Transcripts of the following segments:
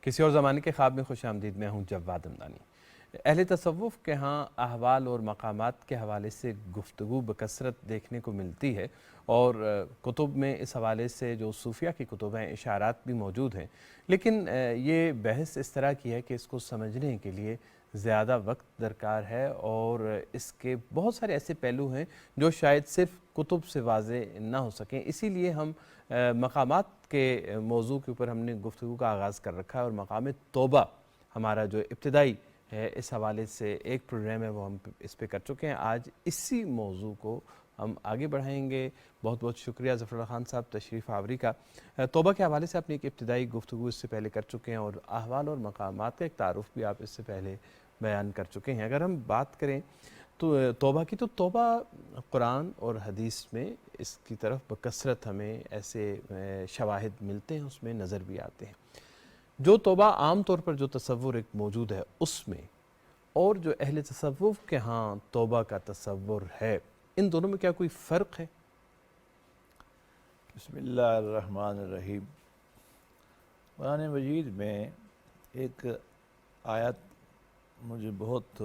کسی اور زمانے کے خواب میں خوش آمدید، میں ہوں جواد امدانی۔ اہل تصوف کے ہاں احوال اور مقامات کے حوالے سے گفتگو بکثرت دیکھنے کو ملتی ہے، اور کتب میں اس حوالے سے جو صوفیہ کی کتب ہیں اشارات بھی موجود ہیں، لیکن یہ بحث اس طرح کی ہے کہ اس کو سمجھنے کے لیے زیادہ وقت درکار ہے، اور اس کے بہت سارے ایسے پہلو ہیں جو شاید صرف کتب سے واضح نہ ہو سکیں۔ اسی لیے ہم مقامات کے موضوع کے اوپر ہم نے گفتگو کا آغاز کر رکھا ہے، اور مقام توبہ ہمارا جو ابتدائی ہے اس حوالے سے ایک پروگرام ہے وہ ہم اس پہ کر چکے ہیں۔ آج اسی موضوع کو ہم آگے بڑھائیں گے۔ بہت بہت شکریہ ظفر اللہ خان صاحب تشریف آوری کا۔ توبہ کے حوالے سے اپنی ایک ابتدائی گفتگو اس سے پہلے کر چکے ہیں، اور احوال اور مقامات کا ایک تعارف بھی آپ اس سے پہلے بیان کر چکے ہیں۔ اگر ہم بات کریں تو توبہ کی، تو توبہ قرآن اور حدیث میں اس کی طرف بکثرت ہمیں ایسے شواہد ملتے ہیں، اس میں نظر بھی آتے ہیں۔ جو توبہ عام طور پر جو تصور ایک موجود ہے اس میں، اور جو اہل تصوف کے ہاں توبہ کا تصور ہے، ان دونوں میں کیا کوئی فرق ہے؟ بسم اللہ الرحمن الرحیم۔ قرآن مجید میں ایک آیت مجھے بہت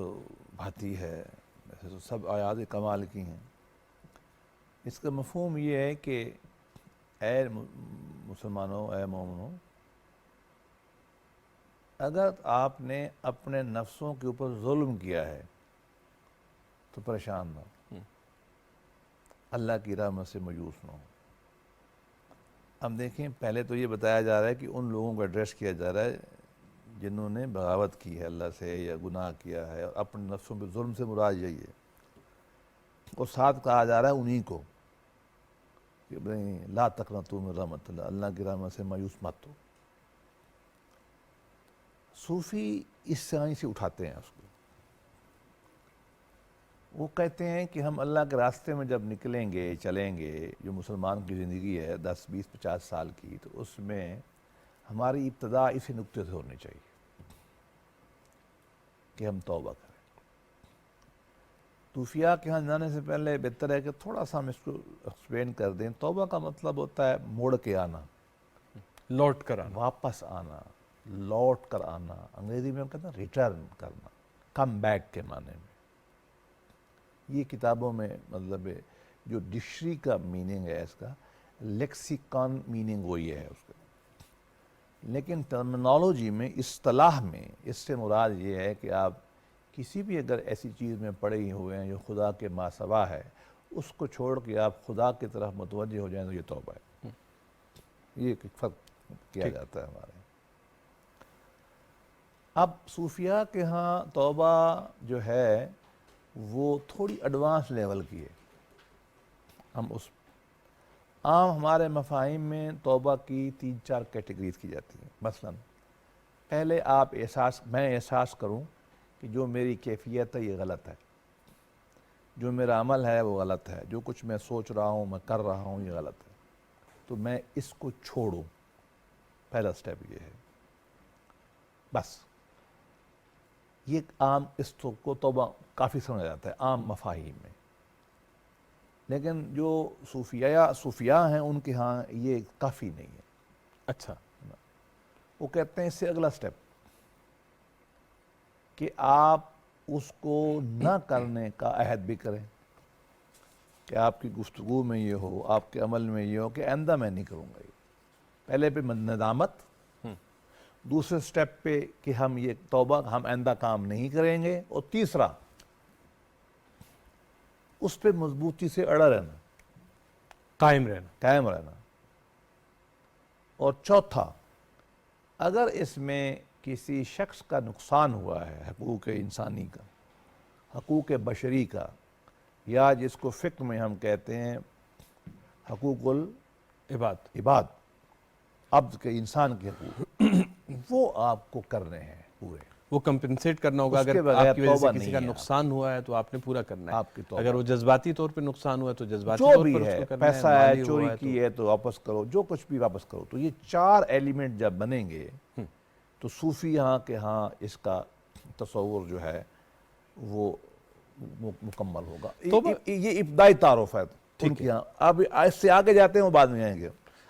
بھاتی ہے، ویسے تو سب آیات کمال کی ہیں۔ اس کا مفہوم یہ ہے کہ اے مسلمانوں، اے مومنوں، اگر آپ نے اپنے نفسوں کے اوپر ظلم کیا ہے تو پریشان نہ ہو، اللہ کی رحمت سے مایوس نہ ہو۔ اب دیکھیں، پہلے تو یہ بتایا جا رہا ہے کہ ان لوگوں کو ایڈریس کیا جا رہا ہے جنہوں نے بغاوت کی ہے اللہ سے یا گناہ کیا ہے، اور اپنے نفسوں پہ ظلم سے مراد یہی ہے، اور ساتھ کہا جا رہا ہے انہی کو کہ لا تقنطوا من رحمت اللہ، اللہ کی رحمت سے مایوس مت ہو۔ صوفی اس سائیں سے اٹھاتے ہیں اس کو، وہ کہتے ہیں کہ ہم اللہ کے راستے میں جب نکلیں گے، چلیں گے، جو مسلمان کی زندگی ہے 10 20 50 سال کی، تو اس میں ہماری ابتدا اسی نقطے سے ہونی چاہیے کہ ہم توبہ کریں۔ صوفیہ کے ہاں جانے سے پہلے بہتر ہے کہ تھوڑا سا ہم اس کو ایکسپلین کر دیں۔ توبہ کا مطلب ہوتا ہے موڑ کے آنا، لوٹ کر آنا، واپس آنا، لوٹ کر آنا۔ انگریزی میں ہم کہتے ہیں ریٹرن کرنا، کم بیک کے معنی میں۔ یہ کتابوں میں مطلب جو ڈکشنری کا میننگ ہے اس کا، لیکسیکون میننگ وہی ہے اس کا، لیکن ٹرمنالوجی میں، اصطلاح میں، اس سے مراد یہ ہے کہ آپ کسی بھی اگر ایسی چیز میں پڑے ہی ہوئے ہیں جو خدا کے ماسوا ہے، اس کو چھوڑ کے آپ خدا کی طرف متوجہ ہو جائیں تو یہ توبہ ہے۔ یہ ایک فرق کیا جاتا ہے ہمارے۔ اب صوفیہ کے ہاں توبہ جو ہے وہ تھوڑی ایڈوانس لیول کی ہے۔ ہم اس عام ہمارے مفاہیم میں توبہ کی 3 4 کیٹیگریز کی جاتی ہیں۔ مثلا پہلے میں احساس کروں کہ جو میری کیفیت ہے یہ غلط ہے، جو میرا عمل ہے وہ غلط ہے، جو کچھ میں سوچ رہا ہوں، میں کر رہا ہوں، یہ غلط ہے، تو میں اس کو چھوڑوں۔ پہلا سٹیپ یہ ہے، بس یہ عام اس کو توبہ کافی سمجھا جاتا ہے عام مفاہیم میں۔ لیکن جو صوفیاء ہیں ان کے ہاں یہ کافی نہیں ہے۔ اچھا، وہ کہتے ہیں اس سے اگلا سٹیپ کہ آپ اس کو نہ کرنے کا عہد بھی کریں، کہ آپ کی گفتگو میں یہ ہو، آپ کے عمل میں یہ ہو کہ آئندہ میں نہیں کروں گا یہ۔ پہلے پہ ندامت، دوسرے سٹیپ پہ کہ ہم یہ توبہ ہم آئندہ کام نہیں کریں گے، اور تیسرا اس پہ مضبوطی سے اڑا رہنا، قائم رہنا، اور چوتھا اگر اس میں کسی شخص کا نقصان ہوا ہے، حقوق انسانی کا، حقوق بشری کا، یا جس کو فقہ میں ہم کہتے ہیں حقوق العباد، عبد کے، انسان کے حقوق، وہ آپ کو کرنے ہیں پورے، وہ کمپنسیٹ کرنا ہوگا۔ اس کے اگر بغیر آپ کی وجہ سے توبہ کسی نہیں کا ہے نقصان ہوا ہے تو آپ نے پورا کرنا ہے۔ آپ کی توبہ، اگر وہ جذباتی طور پہ نقصان ہوا ہے تو جذباتی جو طور بھی پر اس ہے، کو کرنا ہے، پیسہ ہے، مالی ہوا چوری ہے تو کی ہے تو واپس کرو، جو کچھ بھی واپس کرو۔ تو یہ 4 ایلیمنٹ جب بنیں گے تو صوفی یہاں کے ہاں اس کا تصور جو ہے وہ مکمل ہوگا۔ یہ ابتدائی تعارف ہے ان کے ہاں۔ اب اس سے آگے جاتے ہیں وہ بعد میں آئیں گے۔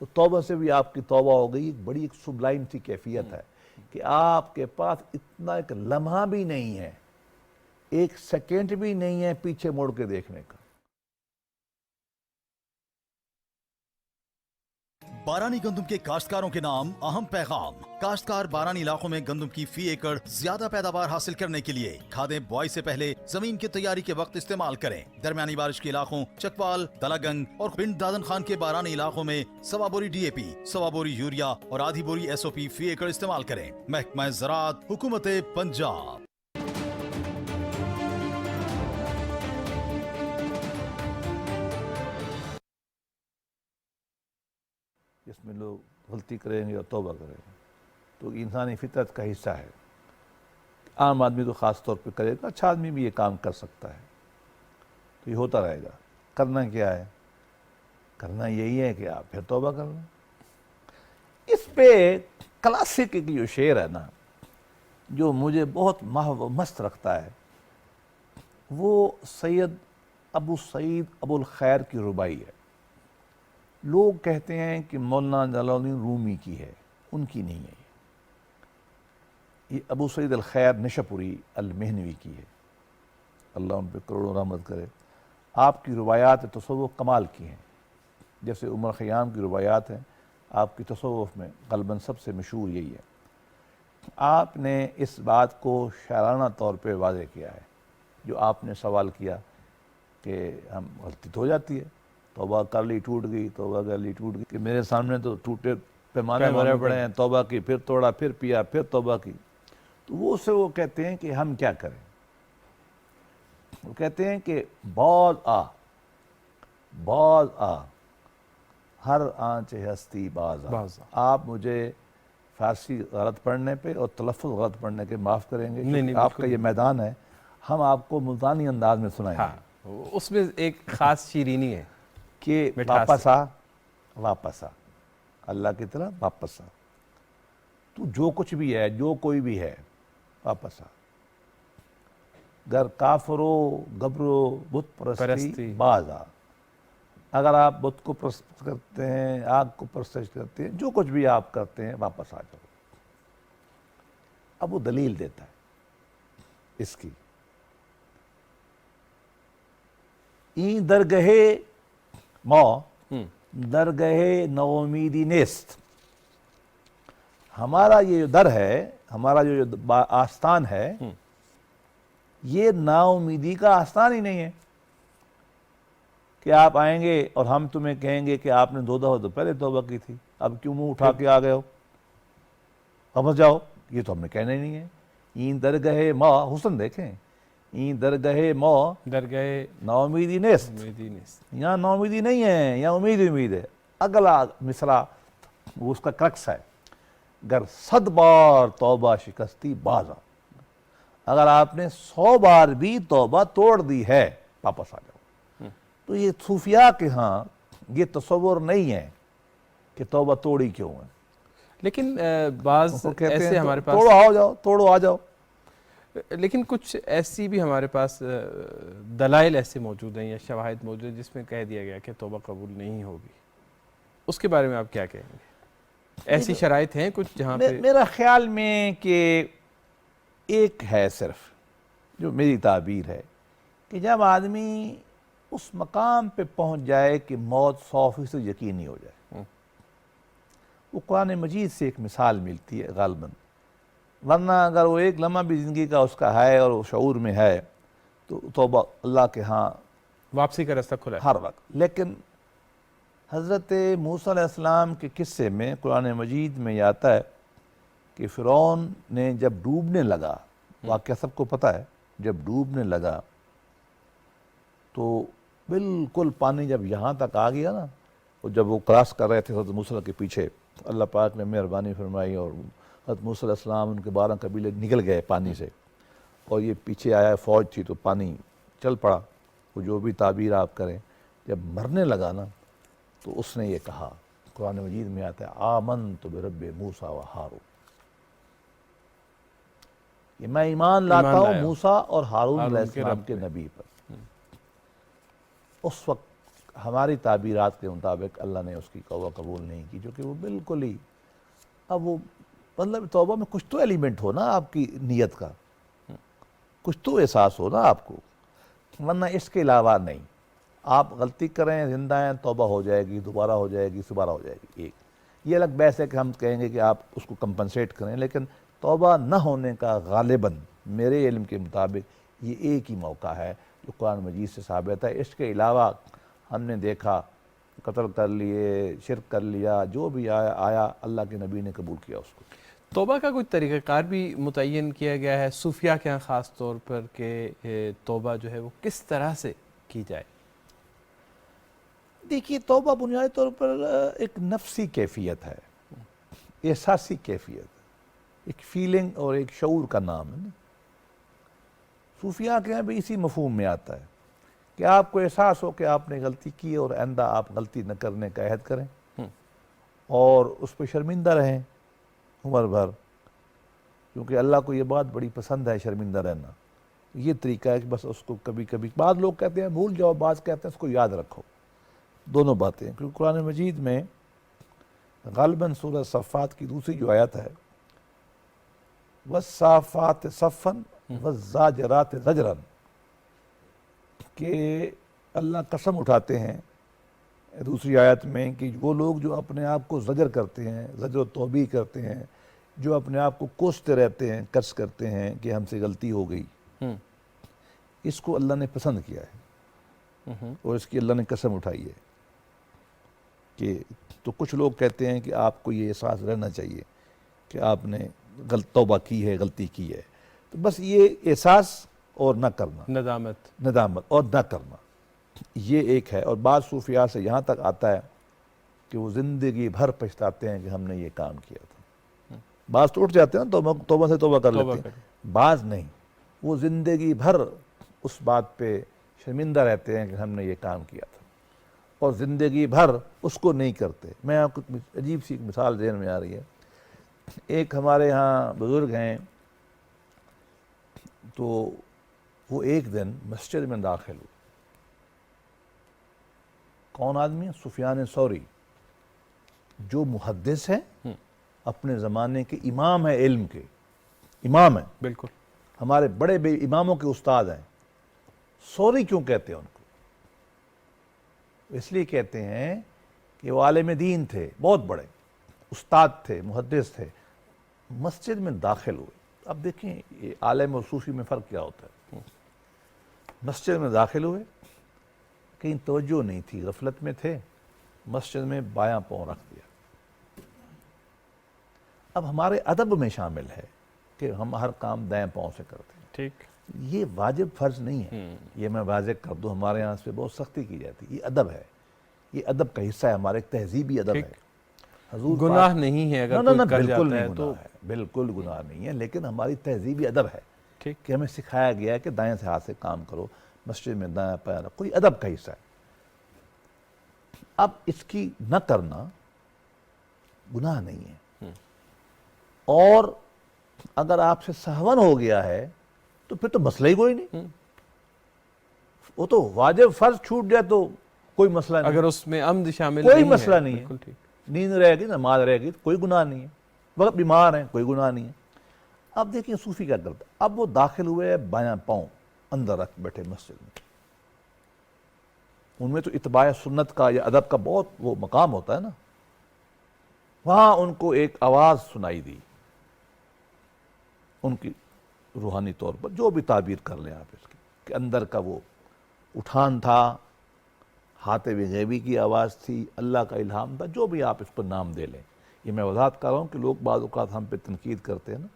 تو توبہ سے بھی آپ کی توبہ ہو گئی. ایک بڑی ایک سبلائم سی کیفیت ہے کہ آپ کے پاس اتنا ایک لمحہ بھی نہیں ہے, ایک سیکنڈ بھی نہیں ہے پیچھے مڑ کے دیکھنے کا. بارانی گندم کے کاشتکاروں کے نام اہم پیغام. کاشتکار بارانی علاقوں میں گندم کی فی ایکڑ زیادہ پیداوار حاصل کرنے کے لیے کھادیں بوائی سے پہلے زمین کی تیاری کے وقت استعمال کریں. درمیانی بارش کے علاقوں چکوال, دلاگنگ اور پنڈ دادن خان کے بارانی علاقوں میں 1.25 بوری ڈی اے پی, 1.25 بوری یوریا اور آدھی بوری ایس او پی فی ایکڑ استعمال کریں. محکمہ زراعت, حکومت پنجاب. جس میں لوگ غلطی کریں گے اور توبہ کریں گے تو انسانی فطرت کا حصہ ہے. عام آدمی تو خاص طور پہ کرے گا, اچھا آدمی بھی یہ کام کر سکتا ہے. تو یہ ہوتا رہے گا. کرنا کیا ہے؟ کرنا یہی ہے کہ آپ پھر توبہ کر لیں. اس پہ کلاسک کی جو شعر ہے نا, جو مجھے بہت محو مست رکھتا ہے, وہ سید ابو سعید ابو الخیر کی ربائی ہے. لوگ کہتے ہیں کہ مولانا جلال الدین رومی کی ہے, ان کی نہیں ہے. یہ ابو سعید الخیر نشاپوری المہنوی کی ہے, اللہ ان پہ کروڑوں رحمت کرے. آپ کی روایات تصوف کمال کی ہیں, جیسے عمر خیام کی روایات ہیں. آپ کی تصوف میں غالباً سب سے مشہور یہی ہے. آپ نے اس بات کو شاعرانہ طور پہ واضح کیا ہے, جو آپ نے سوال کیا کہ ہم غلطی تو ہو جاتی ہے, توبہ کر لی ٹوٹ گئی, توبہ کر لی ٹوٹ گئی, کہ میرے سامنے تو ٹوٹے پیمانے بھرے پڑے ہیں, توبہ کی, پھر توڑا, پھر پیا, پھر توبہ کی. تو وہ سے وہ کہتے ہیں کہ ہم کیا کریں. وہ کہتے ہیں کہ باز آ, باز آ, ہر آنچ ہستی باز آ. آپ مجھے فارسی غلط پڑھنے پہ اور تلفظ غلط پڑھنے کے معاف کریں گے, کیونکہ آپ کا یہ میدان ہے. ہم آپ کو ملتانی انداز میں سنائیں گے. اس میں ایک خاص شیرینی ہے کہ واپس آ, واپس آ, اللہ کی طرح واپس آ. تو جو کچھ بھی ہے, جو کوئی بھی ہے, واپس آ. گر کافرو گبرو بت پرستی باز آ. اگر آپ بت کو پرست کرتے ہیں, آگ کو پرستش کرتے ہیں, جو کچھ بھی آپ کرتے ہیں, واپس آ جاؤ. اب وہ دلیل دیتا ہے اس کی. این درگہے ماں درگہے نومیدی نیست. ہمارا یہ جو در ہے, ہمارا جو آستان ہے, یہ نا امیدی کا آستان ہی نہیں ہے کہ آپ آئیں گے اور ہم تمہیں کہیں گے کہ آپ نے 2 دفعہ تو پہلے توبہ کی تھی, اب کیوں منہ اٹھا کے آ گئے ہو, واپس جاؤ. یہ تو ہم نے کہنا ہی نہیں ہے. این درگہے ماں, حسن دیکھیں, این درگہے ماں درگاہ نا امیدی نیست. یہاں نا امیدی نہیں ہے, یہاں امید ہے. اگلا مصرع وہ اس کا کرکس ہے, گر 100 بار توبہ شکستی باز آ. اگر آپ نے 100 بار بھی توبہ توڑ دی ہے, واپس آ جاؤ. تو یہ صوفیاء کے ہاں یہ تصور نہیں ہے کہ توبہ توڑی کیوں ہے. لیکن بعض ایسے ہمارے پاس توڑو آ جاؤ, توڑو آ جاؤ. لیکن کچھ ایسی بھی ہمارے پاس دلائل ایسے موجود ہیں یا شواہد موجود ہیں جس میں کہہ دیا گیا کہ توبہ قبول نہیں ہوگی. اس کے بارے میں آپ کیا کہیں گے؟ ایسی شرائط ہیں کچھ جہاں پہ؟ میرا خیال میں کہ ایک ہے صرف, جو میری تعبیر ہے, کہ جب آدمی اس مقام پہ پہنچ جائے کہ موت 100% یقینی ہو جائے. وہ قرآن مجید سے ایک مثال ملتی ہے غالباً, ورنہ اگر وہ ایک لمحہ بھی زندگی کا اس کا ہے اور وہ شعور میں ہے تو توبہ اللہ کے ہاں واپسی کا راستہ کھلا ہے ہر وقت. لیکن حضرت موسیٰ علیہ السلام کے قصے میں قرآن مجید میں یہ آتا ہے کہ فرعون نے جب ڈوبنے لگا, واقعہ سب کو پتہ ہے, جب ڈوبنے لگا تو بالکل پانی جب یہاں تک آ گیا نا, اور جب وہ کراس کر رہے تھے حضرت موسیٰ کے پیچھے, اللہ پاک نے مہربانی فرمائی اور حضرت موسیٰ علیہ السلام ان کے 12 قبیلے نکل گئے پانی سے, اور یہ پیچھے آیا فوج تھی تو پانی چل پڑا. وہ جو بھی تعبیر آپ کریں, جب مرنے لگا نا تو اس نے یہ کہا, قرآن مجید میں آتا ہے آمنت برب موسیٰ و ہارون, کہ میں ایمان لاتا ہوں موسیٰ اور ہارون علیہ السلام کے نبی پر. اس وقت ہماری تعبیرات کے مطابق اللہ نے اس کی توبہ قبول نہیں کی، جو کہ وہ بالکل ہی، اب وہ مطلب توبہ میں کچھ تو ایلیمنٹ ہو نا آپ کی نیت کا، کچھ تو احساس ہو نا آپ کو، ورنہ اس کے علاوہ نہیں۔ آپ غلطی کریں، زندہ ہیں، توبہ ہو جائے گی، دوبارہ ہو جائے گی، دوبارہ ہو جائے گی۔ ایک یہ الگ بحث ہے کہ ہم کہیں گے کہ آپ اس کو کمپنسیٹ کریں، لیکن توبہ نہ ہونے کا غالباً میرے علم کے مطابق یہ ایک ہی موقع ہے جو قرآن مجید سے ثابت ہے۔ اس کے علاوہ ہم نے دیکھا قتل کر لیے، شرک کر لیا، جو بھی آیا اللہ کے نبی نے قبول کیا اس کو۔ توبہ کا کوئی طریقہ کار بھی متعین کیا گیا ہے صوفیہ کے ہاں خاص طور پر کہ توبہ جو ہے وہ کس طرح سے کی جائے؟ دیکھیے توبہ بنیادی طور پر ایک نفسی کیفیت ہے، احساسی کیفیت، ایک فیلنگ اور ایک شعور کا نام ہے نا۔ صوفیہ کے یہاں بھی اسی مفہوم میں آتا ہے کہ آپ کو احساس ہو کہ آپ نے غلطی کی اور آئندہ آپ غلطی نہ کرنے کا عہد کریں اور اس پہ شرمندہ رہیں عمر بھر، کیونکہ اللہ کو یہ بات بڑی پسند ہے شرمندہ رہنا۔ یہ طریقہ ہے کہ بس اس کو کبھی کبھی، بعض لوگ کہتے ہیں بھول جاؤ، بعض کہتے ہیں اس کو یاد رکھو، دونوں باتیں، کیونکہ قرآن مجید میں غالباً سورہ صفات کی دوسری جو آیت ہے وَالصَّافَّاتِ صَفًّا وَالزَّاجِرَاتِ زَجْرًا، کہ اللہ قسم اٹھاتے ہیں دوسری آیت میں کہ وہ لوگ جو اپنے آپ کو زجر کرتے ہیں، زجر و توبیخ کرتے ہیں، جو اپنے آپ کو کوستے رہتے ہیں، قرض کرتے ہیں کہ ہم سے غلطی ہو گئی، اس کو اللہ نے پسند کیا ہے اور اس کی اللہ نے قسم اٹھائی ہے کہ تو کچھ لوگ کہتے ہیں کہ آپ کو یہ احساس رہنا چاہیے کہ آپ نے توبہ کی ہے، غلطی کی ہے، تو بس یہ احساس اور نہ کرنا، ندامت اور نہ کرنا، یہ ایک ہے۔ اور بعض صوفیاء سے یہاں تک آتا ہے کہ وہ زندگی بھر پچھتاتے ہیں کہ ہم نے یہ کام کیا تھا۔ بعض تو اٹھ جاتے ہیں توبہ سے توبہ کر لیتے ہیں، بعض نہیں، وہ زندگی بھر اس بات پہ شرمندہ رہتے ہیں کہ ہم نے یہ کام کیا تھا اور زندگی بھر اس کو نہیں کرتے۔ میں آپ کو عجیب سی ایک مثال ذہن میں آ رہی ہے، ایک ہمارے ہاں بزرگ ہیں، تو وہ ایک دن مسجد میں داخل ہوئے۔ کون آدمی ہے؟ سفیان ثوری، جو محدث ہیں، اپنے زمانے کے امام ہیں، علم کے امام ہیں، بالکل ہمارے بڑے بڑے اماموں کے استاد ہیں۔ ثوری کیوں کہتے ہیں ان کو؟ اس لیے کہتے ہیں کہ وہ عالم دین تھے، بہت بڑے استاد تھے، محدث تھے، مسجد میں داخل ہوئے۔ اب دیکھیں یہ عالم اور صوفی میں فرق کیا ہوتا ہے۔ مسجد میں داخل ہوئے، کہیں توجہ نہیں تھی، غفلت میں تھے، مسجد میں بایاں پاؤں رکھ دیا۔ اب ہمارے ادب میں شامل ہے کہ ہم ہر کام دائیں پاؤں سے کرتے ہیں، ٹھیک، یہ واجب فرض نہیں ہے، یہ میں واضح کر دوں، ہمارے یہاں اس پہ بہت سختی کی جاتی ہے، یہ ادب ہے، یہ ادب کا حصہ ہے، ہمارے ایک تہذیبی ادب ہے۔ حضور گناہ نہیں ہے اگر کوئی کر جاتا ہے تو، بالکل گناہ نہیں ہے، لیکن ہماری تہذیبی ادب ہے ٹھیک، کہ ہمیں سکھایا گیا ہے کہ دائیں سے ہاتھ سے کام کرو، مسجد میں دائیں پاؤں رکھو، یہ ادب کا حصہ ہے۔ اب اس کی نہ کرنا گناہ نہیں ہے، اور اگر آپ سے سہون ہو گیا ہے تو پھر تو مسئلہ ہی کوئی نہیں، وہ تو واجب فرض چھوٹ جائے تو کوئی مسئلہ نہیں، اگر اس میں عمد شامل کوئی نہیں ہے، مسئلہ نہیں ہے، بالکل ٹھیک، نیند رہے گی، نماز رہے گی، کوئی گناہ نہیں ہے، وقت بیمار ہیں، کوئی گناہ نہیں ہے۔ اب دیکھیں صوفی کیا کرتا، اب وہ داخل ہوئے بایاں پاؤں اندر رکھ بیٹھے مسجد میں، ان میں تو اتباع سنت کا یا ادب کا بہت وہ مقام ہوتا ہے نا۔ وہاں ان کو ایک آواز سنائی دی، ان کی روحانی طور پر جو بھی تعبیر کر لیں آپ اس کی، کہ اندر کا وہ اٹھان تھا، حاطب غیبی کی آواز تھی، اللہ کا الہام تھا، جو بھی آپ اس پر نام دے لیں۔ یہ میں وضاحت کر رہا ہوں کہ لوگ بعض اوقات ہم پہ تنقید کرتے ہیں نا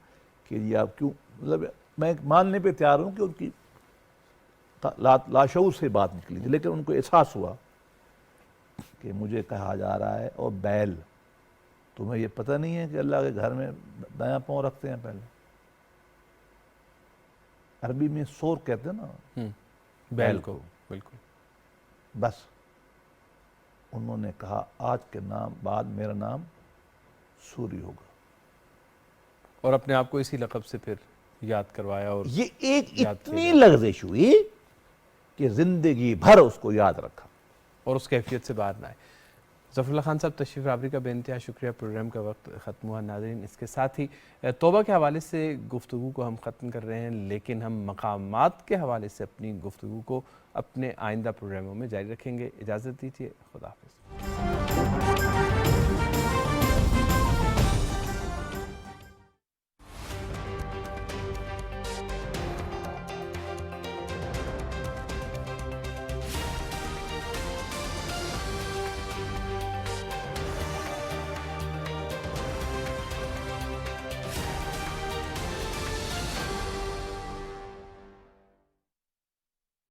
کہ یہ آپ کیوں، مطلب میں ماننے پہ تیار ہوں کہ ان کی لاشعور سے بات نکلی تھی، لیکن ان کو احساس ہوا کہ مجھے کہا جا رہا ہے اور بیل، تمہیں یہ پتہ نہیں ہے کہ اللہ کے گھر میں دایاں پاؤں رکھتے ہیں پہلے؟ عربی میں سور کہتے ہیں نا بیل کو، بالکل۔ بس انہوں نے کہا آج کے نام بعد میرا نام سوری ہوگا، اور اپنے آپ کو اسی لقب سے پھر یاد کروایا، اور یہ ایک یاد اتنی لغزش ہوئی کہ زندگی بھر اس کو یاد رکھا۔ اور اس کیفیت سے باہر نہ آئے۔ ظفر اللہ خان صاحب تشریف آوری کا بے انتہا شکریہ۔ پروگرام کا وقت ختم ہوا ناظرین، اس کے ساتھ ہی توبہ کے حوالے سے گفتگو کو ہم ختم کر رہے ہیں، لیکن ہم مقامات کے حوالے سے اپنی گفتگو کو اپنے آئندہ پروگراموں میں جاری رکھیں گے۔ اجازت دیجیے، خدا حافظ۔